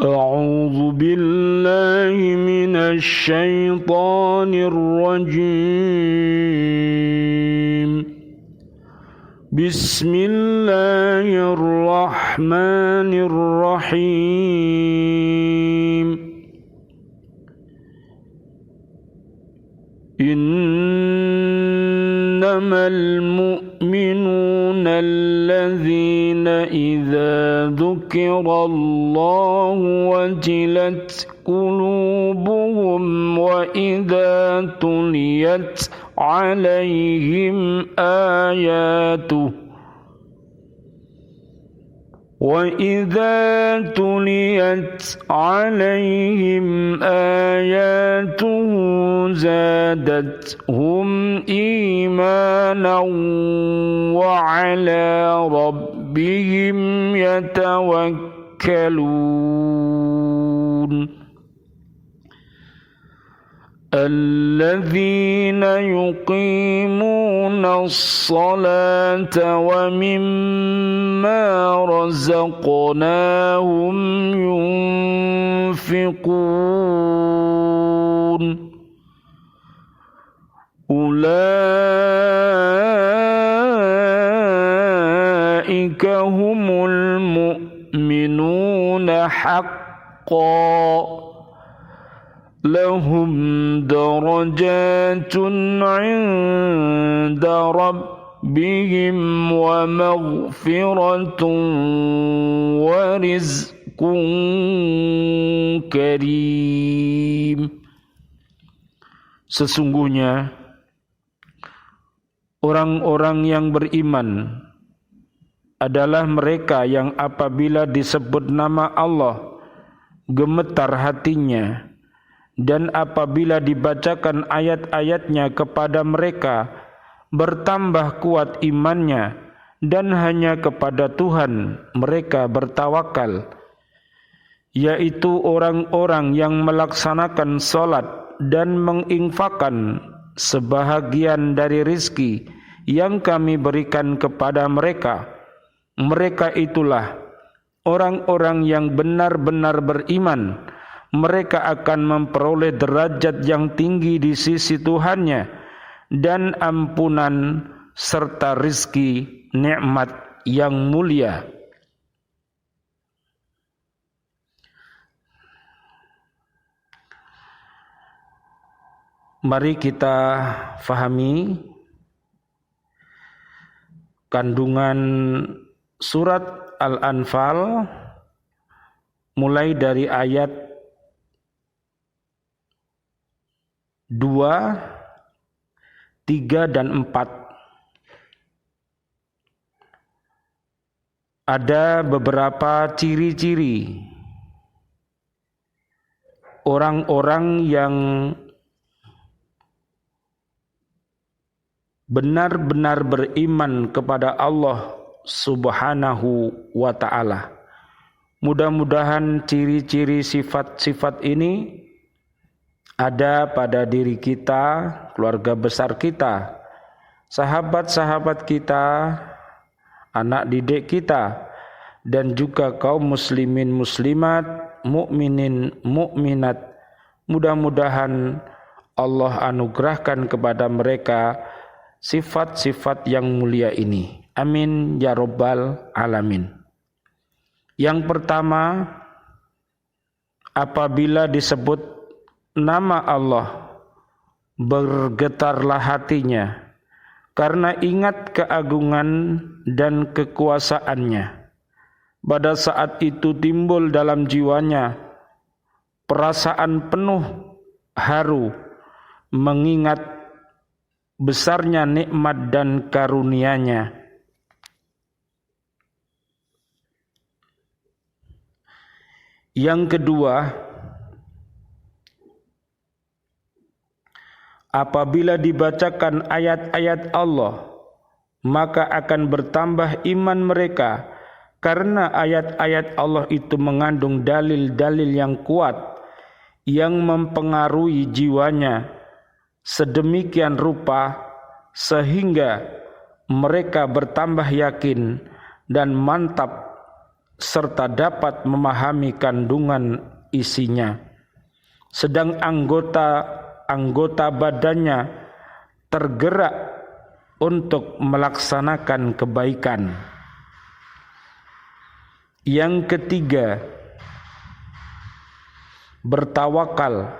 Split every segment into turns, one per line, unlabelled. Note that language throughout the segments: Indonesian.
أعوذ بالله من الشيطان الرجيم بسم الله الرحمن الرحيم إنما المؤمنون الذين إذا ذكر الله وجلت قلوبهم وإذا تليت عليهم آياته زادتهم إيمانا وعلى ربهم يتوكلون الذين يقيمون الصلاة ومما رزقناهم ينفقون أولئك هم المؤمنون حقا لهم درجات عند ربهم ومغفرة ورزق كريم. Sesungguhnya orang-orang yang beriman adalah mereka yang apabila disebut nama Allah gemetar hatinya, dan apabila dibacakan ayat-ayatnya kepada mereka bertambah kuat imannya, dan hanya kepada Tuhan mereka bertawakal, yaitu orang-orang yang melaksanakan salat dan menginfakkan sebahagian dari rizki yang kami berikan kepada mereka. Mereka itulah orang-orang yang benar-benar beriman. Mereka akan memperoleh derajat yang tinggi di sisi Tuhannya dan ampunan serta rizki nikmat yang mulia. Mari kita fahami kandungan surat Al-Anfal mulai dari ayat 2, 3, dan 4. Ada beberapa ciri-ciri orang-orang yang benar-benar beriman kepada Allah Subhanahu wa ta'ala. Mudah-mudahan ciri-ciri sifat-sifat ini ada pada diri kita, keluarga besar kita, sahabat-sahabat kita, anak didik kita, dan juga kaum muslimin muslimat, mukminin mukminat. Mudah-mudahan Allah anugerahkan kepada mereka sifat-sifat yang mulia ini. Amin ya rabbal alamin. Yang pertama, apabila disebut nama Allah, bergetarlah hatinya karena ingat keagungan dan kekuasaannya. Pada saat itu timbul dalam jiwanya perasaan penuh haru mengingat besarnya nikmat dan karunia-Nya. Yang kedua, apabila dibacakan ayat-ayat Allah, maka akan bertambah iman mereka, karena ayat-ayat Allah itu mengandung dalil-dalil yang kuat yang mempengaruhi jiwanya sedemikian rupa sehingga mereka bertambah yakin dan mantap serta dapat memahami kandungan isinya. Sedang anggota badannya tergerak untuk melaksanakan kebaikan. Yang ketiga, bertawakal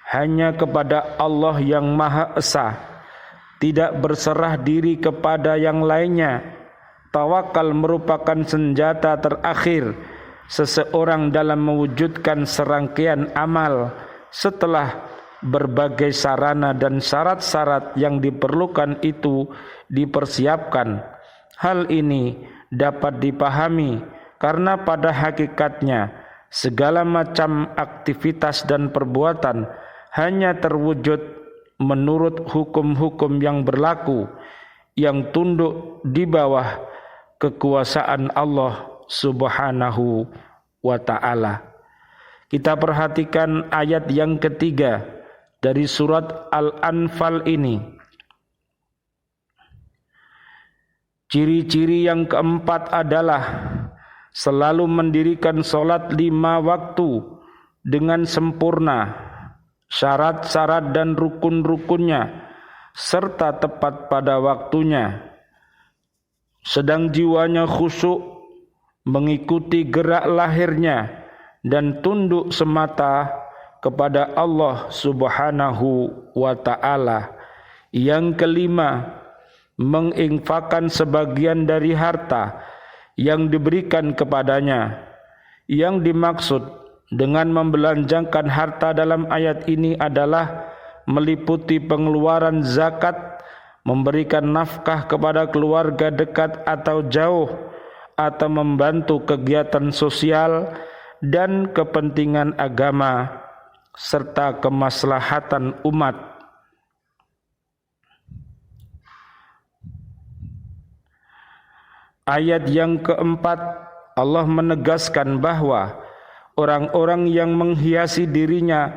hanya kepada Allah yang Maha Esa, tidak berserah diri kepada yang lainnya. Tawakal merupakan senjata terakhir seseorang dalam mewujudkan serangkaian amal setelah berbagai sarana dan syarat-syarat yang diperlukan itu dipersiapkan. Hal ini dapat dipahami karena pada hakikatnya segala macam aktivitas dan perbuatan hanya terwujud menurut hukum-hukum yang berlaku, yang tunduk di bawah kekuasaan Allah Subhanahu wa ta'ala. Kita perhatikan ayat yang ketiga dari surat Al-Anfal ini. Ciri-ciri yang keempat adalah selalu mendirikan sholat 5 waktu dengan sempurna, syarat-syarat dan rukun-rukunnya, serta tepat pada waktunya. Sedang jiwanya khusyuk mengikuti gerak lahirnya dan tunduk semata kepada Allah Subhanahu wa ta'ala. Yang kelima, menginfakkan sebagian dari harta yang diberikan kepadanya. Yang dimaksud dengan membelanjakan harta dalam ayat ini adalah meliputi pengeluaran zakat, memberikan nafkah kepada keluarga dekat atau jauh, atau membantu kegiatan sosial dan kepentingan agama serta kemaslahatan umat. Ayat yang keempat, Allah menegaskan bahwa orang-orang yang menghiasi dirinya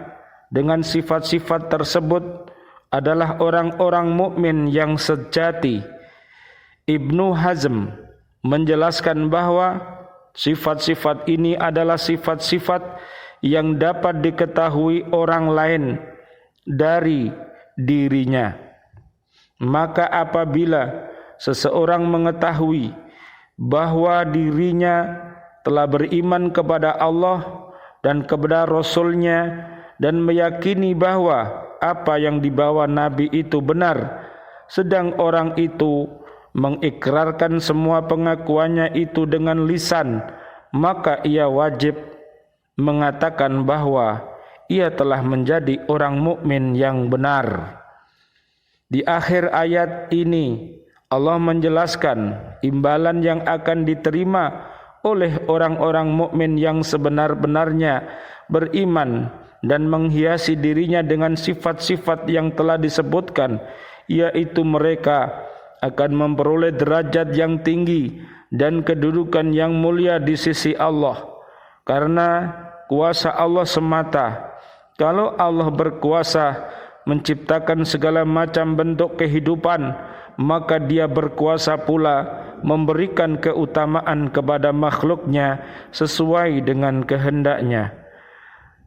dengan sifat-sifat tersebut adalah orang-orang mukmin yang sejati. Ibnu Hazm menjelaskan bahwa sifat-sifat ini adalah sifat-sifat yang dapat diketahui orang lain dari dirinya. Maka apabila seseorang mengetahui bahwa dirinya telah beriman kepada Allah dan kepada Rasul-Nya dan meyakini bahwa apa yang dibawa Nabi itu benar, sedang orang itu mengikrarkan semua pengakuannya itu dengan lisan, maka ia wajib mengatakan bahwa ia telah menjadi orang mukmin yang benar. Di akhir ayat ini Allah menjelaskan imbalan yang akan diterima oleh orang-orang mukmin yang sebenar-benarnya beriman dan menghiasi dirinya dengan sifat-sifat yang telah disebutkan, yaitu mereka akan memperoleh derajat yang tinggi dan kedudukan yang mulia di sisi Allah karena kuasa Allah semata. Kalau Allah berkuasa menciptakan segala macam bentuk kehidupan, maka Dia berkuasa pula memberikan keutamaan kepada makhluknya sesuai dengan kehendaknya.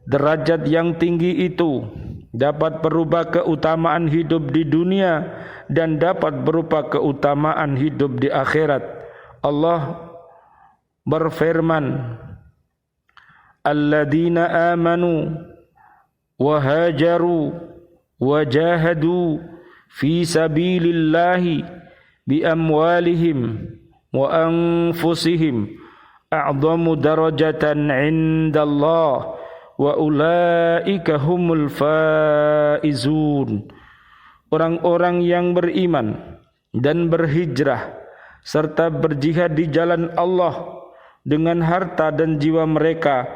Derajat yang tinggi itu dapat berubah keutamaan hidup di dunia dan dapat berupa keutamaan hidup di akhirat. Allah berfirman, alladzina amanu wa hajaru wa jahadu fi sabilillahi bi amwalihim wa anfusihim a'zamu darajatan 'indallah wa ulaika humul faizun. Orang-orang yang beriman dan berhijrah serta berjihad di jalan Allah dengan harta dan jiwa mereka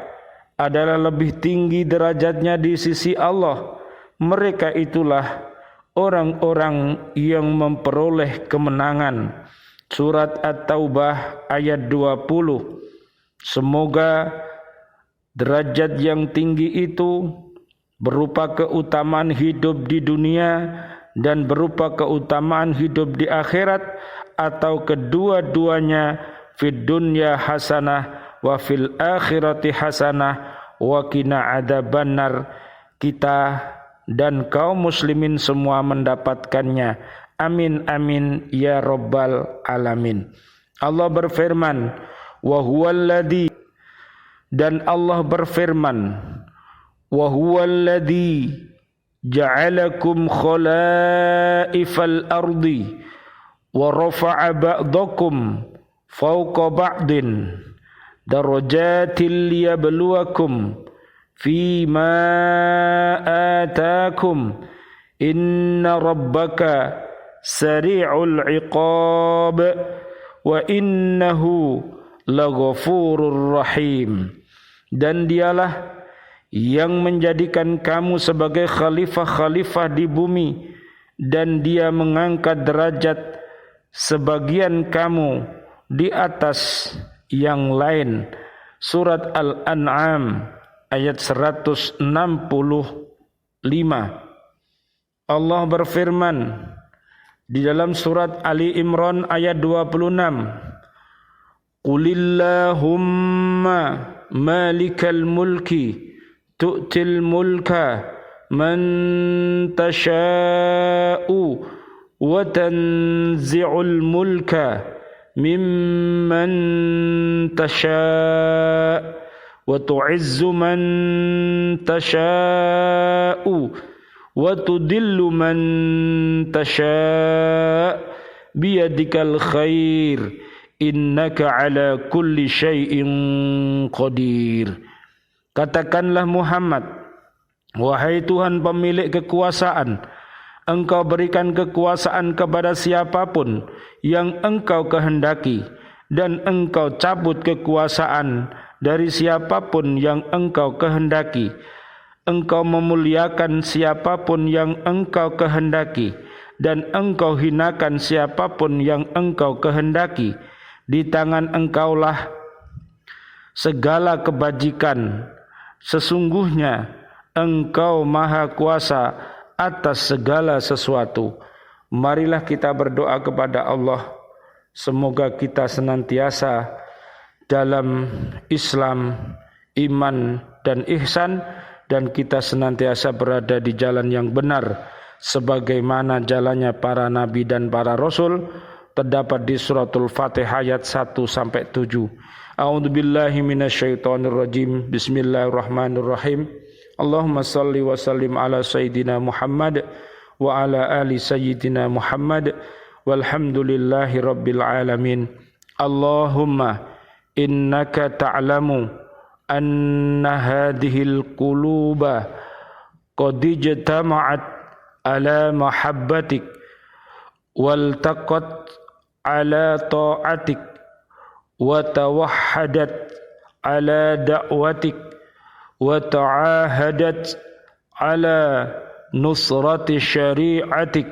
adalah lebih tinggi derajatnya di sisi Allah. Mereka itulah orang-orang yang memperoleh kemenangan. Surat At-Taubah ayat 20. Semoga derajat yang tinggi itu berupa keutamaan hidup di dunia dan berupa keutamaan hidup di akhirat, atau kedua-duanya, fid dunya hasanah wa fil akhirati hasanah wa qina adzabannar. Kita dan kaum muslimin semua mendapatkannya. Amin amin ya rabbal alamin. Allah berfirman, wa huwallazi, dan Allah berfirman, wa huwallazi ja'alakum khalaifal ardi wa rafa'a ba'dakum fawqa ba'din darajatil liyabluwakum fima atakum inna rabbaka sari'ul iqab wa innahu laghafurur rahim. Dan dialah yang menjadikan kamu sebagai khalifah-khalifah di bumi, dan dia mengangkat derajat sebagian kamu di atas yang lain. Surat Al-An'am ayat 165. Allah berfirman di dalam surat Ali Imran ayat 26, Qulillahumma malikal mulki tu'til mulka man tasha'u wa tanzi'ul mulka mimman tasha' wa tu'izzu man tasha'u wa tudillu man tasha' biyadikal khair innaka ala kulli syai'in qadir. Katakanlah Muhammad, wahai Tuhan pemilik kekuasaan, Engkau berikan kekuasaan kepada siapapun yang Engkau kehendaki, dan Engkau cabut kekuasaan dari siapapun yang Engkau kehendaki. Engkau memuliakan siapapun yang Engkau kehendaki, dan Engkau hinakan siapapun yang Engkau kehendaki. Di tangan Engkaulah segala kebajikan. Sesungguhnya Engkau maha kuasa atas segala sesuatu. Marilah kita berdoa kepada Allah, semoga kita senantiasa dalam Islam, iman dan ihsan, dan kita senantiasa berada di jalan yang benar sebagaimana jalannya para nabi dan para rasul, terdapat di suratul Fatihah ayat 1 sampai 7. A'udzubillahi minasyaitonir rajim. Bismillahirrahmanirrahim. Allahumma salli wa sallim ala sayyidina Muhammad wa ala ali sayyidina Muhammad walhamdulillahi rabbil alamin. Allahumma innaka ta'lamu anna hadhil quluba qad ijtama'at ala mahabbatik wal taqat ala ta'atik wa tawahhadat ala da'watik wa ta'ahadat ala nusrati syari'atik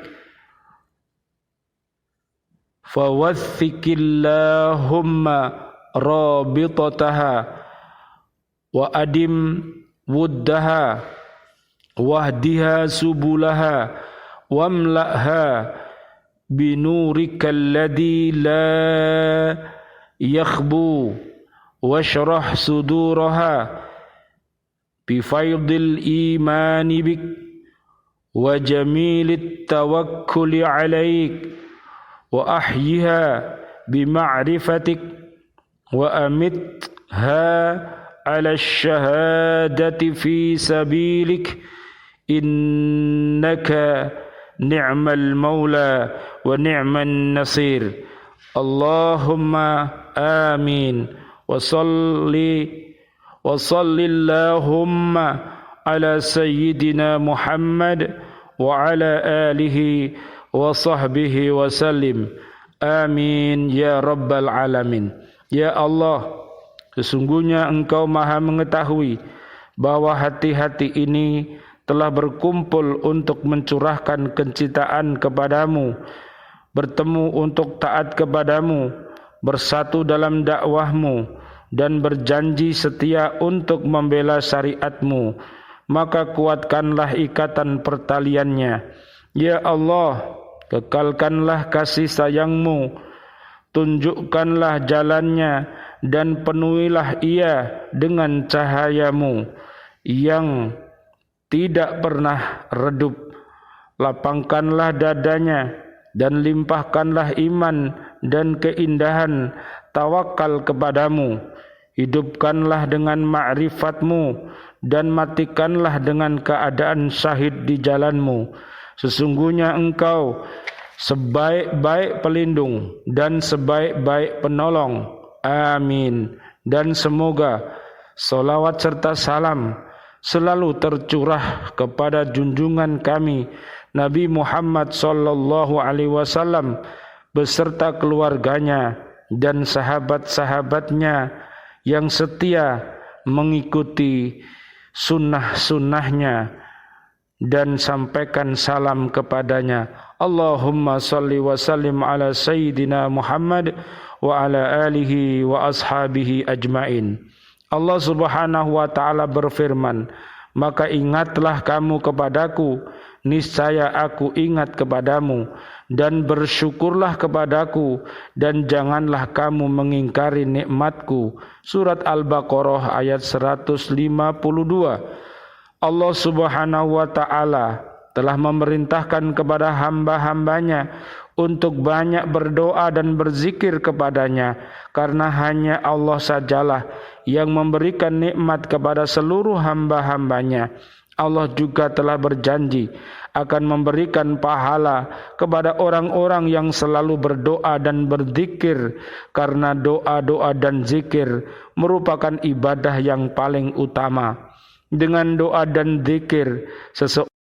fawaththikillahumma rabitataha wa adim wuddaha wahdiha subulaha wamla'ha binurika alladhi la yakhbu washrah suduraha bifaydil imani bik wa jamilit tawakkuli alaik wa ahyiha bima'rifatik wa amitha ala syahadati fi sabilik innaka ni'mal maula wa ni'man nasir. Allahumma amin wa sallillahumma ala sayyidina Muhammad wa ala alihi wa sahbihi wa sallim. Amin ya rabbal alamin. Ya Allah, sesungguhnya Engkau maha mengetahui bahwa hati-hati ini telah berkumpul untuk mencurahkan kecintaan kepadamu, bertemu untuk taat kepadamu, bersatu dalam dakwahmu, dan berjanji setia untuk membela syariatmu. Maka kuatkanlah ikatan pertaliannya. Ya Allah, kekalkanlah kasih sayangmu, tunjukkanlah jalannya, dan penuhilah ia dengan cahayamu yang tidak pernah redup. Lapangkanlah dadanya dan limpahkanlah iman dan keindahan tawakal kepadamu. Hidupkanlah dengan ma'rifatmu dan matikanlah dengan keadaan syahid di jalanmu. Sesungguhnya engkau sebaik-baik pelindung dan sebaik-baik penolong. Amin. Dan semoga salawat serta salam selalu tercurah kepada junjungan kami Nabi Muhammad sallallahu alaihi wasallam beserta keluarganya dan sahabat-sahabatnya yang setia mengikuti sunnah-sunnahnya dan sampaikan salam kepadanya. Allahumma salli wa sallim ala sayyidina Muhammad wa ala alihi wa ashabihi ajmain. Allah Subhanahu wa taala berfirman, maka ingatlah kamu kepadaku, niscaya aku ingat kepadamu, dan bersyukurlah kepadaku, dan janganlah kamu mengingkari nikmatku. Surat Al-Baqarah ayat 152. Allah Subhanahu wa ta'ala telah memerintahkan kepada hamba-hambanya untuk banyak berdoa dan berzikir kepadanya, karena hanya Allah sajalah yang memberikan nikmat kepada seluruh hamba-hambanya. Allah juga telah berjanji akan memberikan pahala kepada orang-orang yang selalu berdoa dan berzikir, karena doa-doa dan zikir merupakan ibadah yang paling utama. Dengan doa dan zikir, seseorang